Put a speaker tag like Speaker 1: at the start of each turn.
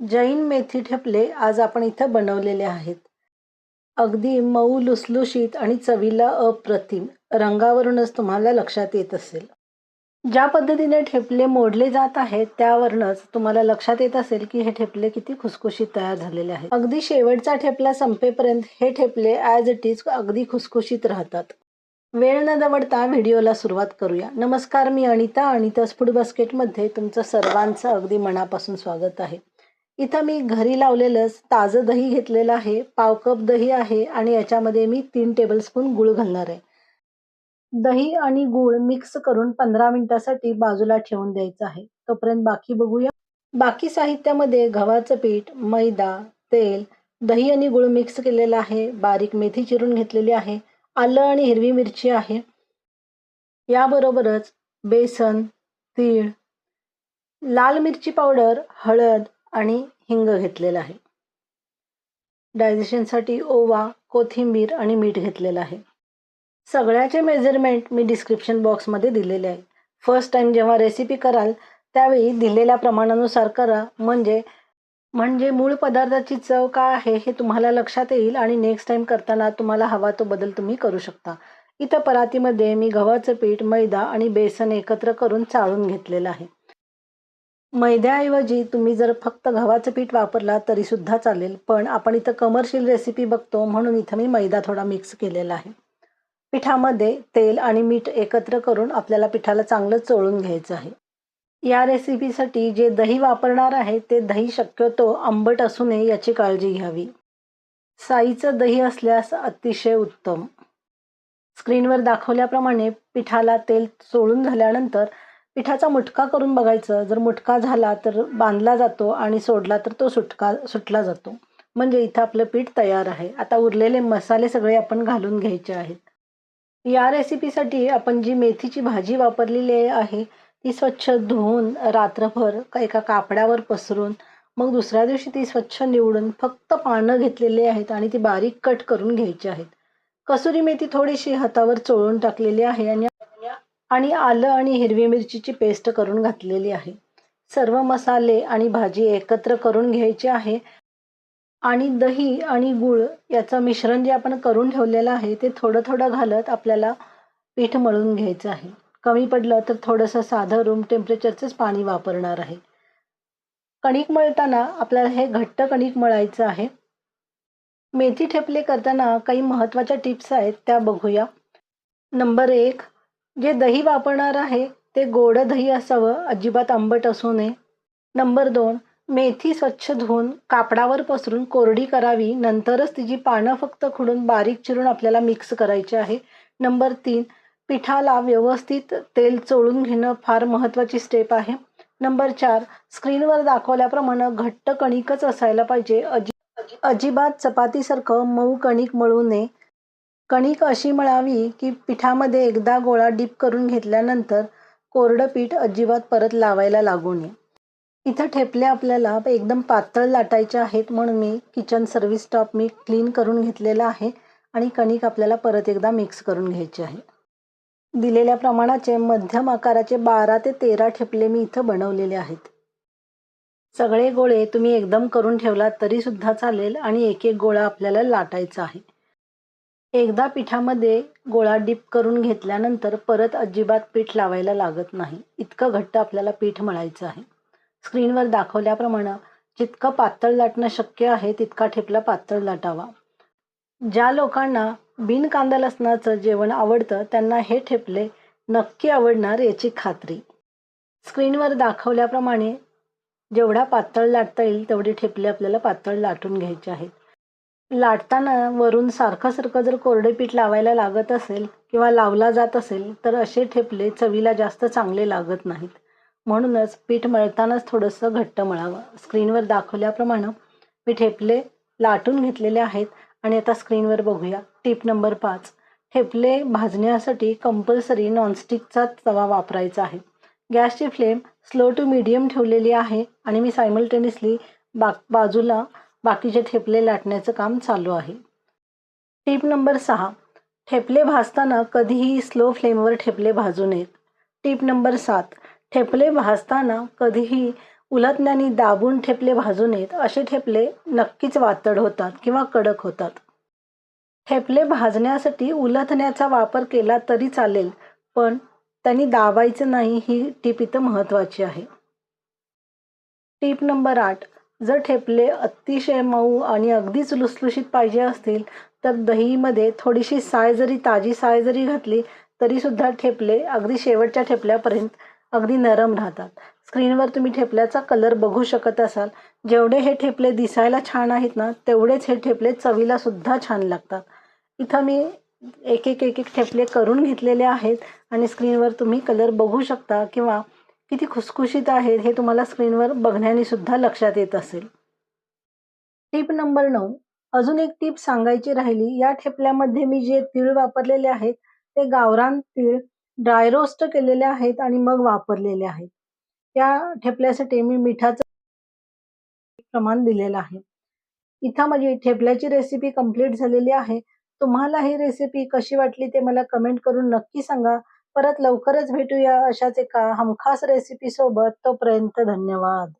Speaker 1: जैन मेथी ठेपले आज आपण इथं बनवलेले आहेत. अगदी मऊ लुसलुशीत आणि चवीला अप्रतिम. रंगावरूनच तुम्हाला लक्षात येत असेल. ज्या पद्धतीने ठेपले मोडले जात आहेत त्यावरूनच तुम्हाला लक्षात येत असेल की हे ठेपले किती खुसखुशीत तयार झालेले आहेत. अगदी शेवटचा ठेपला संपेपर्यंत हे ठेपले ॲज इट इज अगदी खुसखुशीत राहतात. वेळ न दवडता व्हिडिओला सुरुवात करूया. नमस्कार, मी अनिता's फूड बास्केटमध्ये तुमचं सर्वांचं अगदी मनापासून स्वागत आहे. इथं मी घरी लावलेलं ताजं दही घेतलेलं आहे. पाव कप दही आहे आणि याच्यामध्ये मी 3 टेबलस्पून गूळ घालणार आहे. दही आणि गूळ मिक्स करून 15 मिनिटासाठी बाजूला ठेवून द्यायचं आहे. तोपर्यंत बाकी बघूया. बाकी साहित्यामध्ये गव्हाचं पीठ, मैदा, तेल, दही आणि गूळ मिक्स केलेलं आहे. बारीक मेथी चिरून घेतलेली आहे. आलं आणि हिरवी मिरची आहे. याबरोबरच बेसन, तीळ, लाल मिरची पावडर, हळद आणि हिंग घेतलेलं आहे. डायजेशनसाठी ओवा, कोथिंबीर आणि मीठ घेतलेलं आहे. सगळ्याचे मेजरमेंट मी डिस्क्रिप्शन बॉक्समध्ये दिलेले आहे. फर्स्ट टाइम जेव्हा रेसिपी कराल त्यावेळी दिलेल्या प्रमाणानुसार करा, म्हणजे मूळ पदार्थाची चव काय आहे हे तुम्हाला लक्षात येईल आणि नेक्स्ट टाइम करताना तुम्हाला हवा तो बदल तुम्ही करू शकता. इथं परातीमध्ये मी गव्हाचं पीठ, मैदा आणि बेसन एकत्र करून चाळून घेतलेलं आहे. मैद्याऐवजी तुम्ही जर फक्त गव्हाचं पीठ वापरला तरी सुद्धा चालेल, पण आपण इथं कमर्शियल रेसिपी बघतो म्हणून इथं मी मैदा थोडा मिक्स केलेला आहे. पिठामध्ये तेल आणि मीठ एकत्र करून आपल्याला पिठाला चांगलं चोळून घ्यायचं आहे. या रेसिपीसाठी जे दही वापरणार आहे ते दही शक्यतो आंबट असू नये याची काळजी घ्यावी. साईचं दही असल्यास अतिशय उत्तम. स्क्रीनवर दाखवल्याप्रमाणे पिठाला तेल चोळून झाल्यानंतर पिठाचा मुटका करून बघायचं. जर मुटका झाला तर बांधला जातो आणि सोडला तर तो सुटला जातो. म्हणजे इथं आपलं पीठ तयार आहे. आता उरलेले मसाले सगळे आपण घालून घ्यायचे आहेत. या रेसिपीसाठी आपण जी मेथीची भाजी वापरलेली आहे ती स्वच्छ धुवून रात्रभर एका कापडावर पसरून मग दुसऱ्या दिवशी ती स्वच्छ निवडून फक्त पानं घेतलेली आहेत आणि ती बारीक कट करून घ्यायची आहेत. कसुरी मेथी थोडीशी हातावर चोळून टाकलेली आहे आणि आलं आणि हिरवी मिरचीची पेस्ट करून घातलेली आहे. सर्व मसाले आणि भाजी एकत्र करून घ्यायची आहे आणि दही आणि गूळ याचं मिश्रण जे आपण करून ठेवलेलं आहे ते थोडं थोडं घालत आपल्याला पीठ मळून घ्यायचं आहे. कमी पडलं तर थोडंसं साधं रूम टेम्परेचरचंच पाणी वापरणार आहे. कणिक मळताना आपल्याला हे घट्ट कणिक मळायचं आहे. मेथी ठेपले करताना काही महत्त्वाच्या टिप्स आहेत त्या बघूया. नंबर 1, जे दही वापरणार आहे ते गोड दही असावं, अजिबात आंबट असू नये. नंबर 2, मेथी स्वच्छ धुवून कापडावर पसरून कोरडी करावी. नंतरच तिची पानं फक्त खुडून बारीक चिरून आपल्याला मिक्स करायची आहे. नंबर 3, पिठाला व्यवस्थित तेल चोळून घेणं फार महत्त्वाची स्टेप आहे. नंबर 4, स्क्रीनवर दाखवल्याप्रमाणे घट्ट कणिकच असायला पाहिजे. अजिबात चपातीसारखं मऊ कणिक मळू नये. कणिक अशी मळावी की पिठामध्ये एकदा गोळा डीप करून घेतल्यानंतर कोरडं पीठ अजिबात परत लावायला लागू नये. इथं ठेपले आपल्याला एकदम पातळ लाटायचे आहेत म्हणून मी किचन सर्व्हिस टॉप मी क्लीन करून घेतलेला आहे आणि कणिक आपल्याला परत एकदा मिक्स करून घ्यायचे आहे. दिलेल्या प्रमाणाचे मध्यम आकाराचे 12 ते 13 ठेपले मी इथं बनवलेले आहेत. सगळे गोळे तुम्ही एकदम करून ठेवलात तरी सुद्धा चालेल आणि एक एक गोळा आपल्याला लाटायचा आहे. एकदा पिठामध्ये गोळा डीप करून घेतल्यानंतर परत अजिबात पीठ लावायला लागत नाही. इतकं घट्ट आपल्याला पीठ मळायचं आहे. स्क्रीनवर दाखवल्याप्रमाणे जितकं पातळ लाटणं शक्य आहे तितका ठेपला पातळ लाटावा. ज्या लोकांना बिन कांदा लसणाचं जेवण आवडतं त्यांना हे ठेपले नक्की आवडणार याची खात्री. स्क्रीनवर दाखवल्याप्रमाणे जेवढा पातळ लाटता येईल तेवढे ठेपले आपल्याला पातळ लाटून घ्यायचे आहेत. लाटताना वरून सारखं जर कोरडे पीठ लावायला लागत असेल किंवा लावला जात असेल तर असे ठेपले चवीला जास्त चांगले लागत नाहीत. म्हणूनच पीठ मळतानाच थोडंसं घट्ट मळावं. स्क्रीनवर दाखवल्याप्रमाणे मी ठेपले लाटून घेतलेले आहेत आणि आता स्क्रीनवर बघूया. टिप नंबर 5, ठेपले भाजण्यासाठी कंपल्सरी नॉनस्टिकचा तवा वापरायचा आहे. गॅसची फ्लेम स्लो टू मीडियम ठेवलेली आहे आणि मी सायमल्टेनियसली बाजूला बाकीचे ठेपले लाटण्याचं काम चालू आहे. टिप नंबर 6, ठेपले भाजताना कधीही स्लो फ्लेमवर ठेपले भाजू नयेत. टिप नंबर 7, ठेपले भाजताना कधीही उलथण्याने दाबून ठेपले भाजू नयेत. असे ठेपले नक्कीच वातड होतात किंवा कडक होतात. ठेपले भाजण्यासाठी उलथण्याचा वापर केला तरी चालेल, पण त्यांनी दाबायचं नाही ही टीप इथं महत्त्वाची आहे. टीप नंबर 8. जर ठेपले अतिशय मऊ आणि अगदीच लुसलुशीत पाहिजे असतील तर दहीमध्ये थोडीशी ताजी साय जरी घातली तरी सुद्धा ठेपले अगदी शेवटच्या ठेपल्यापर्यंत अगदी नरम राहतात. स्क्रीनवर तुम्ही ठेपल्याचा कलर बघू शकत असाल. जेवढे हे ठेपले दिसायला छान आहेत ना, तेवढेच हे ठेपले चवीला सुद्धा छान लागतात. इथं मी एक ठेपले करून घेतलेले आहेत आणि स्क्रीनवर तुम्ही कलर बघू शकता किंवा किती खुसखुशीत आहेत हे तुम्हाला स्क्रीनवर बघण्याने सुद्धा लक्षात येत असेल. टीप नंबर 9. अजून एक टीप सांगायची राहिली. या ठेपल्यामध्ये मी जे तीळ वापरलेले आहेत ते गावरान तीळ ड्राय रोस्ट केलेले आहेत आणि मग वापरलेले आहेत. या ठेपल्यासाठी मी मिठाचं प्रमाण दिलेलं आहे. इथं माझी ठेपल्याची रेसिपी कंप्लीट झालेली आहे. तुम्हाला ही रेसिपी कशी वाटली ते मला कमेंट करून नक्की सांगा. परत लवकरच भेटूया अशाच एका हमखास रेसिपी सोबत. तोपर्यंत धन्यवाद.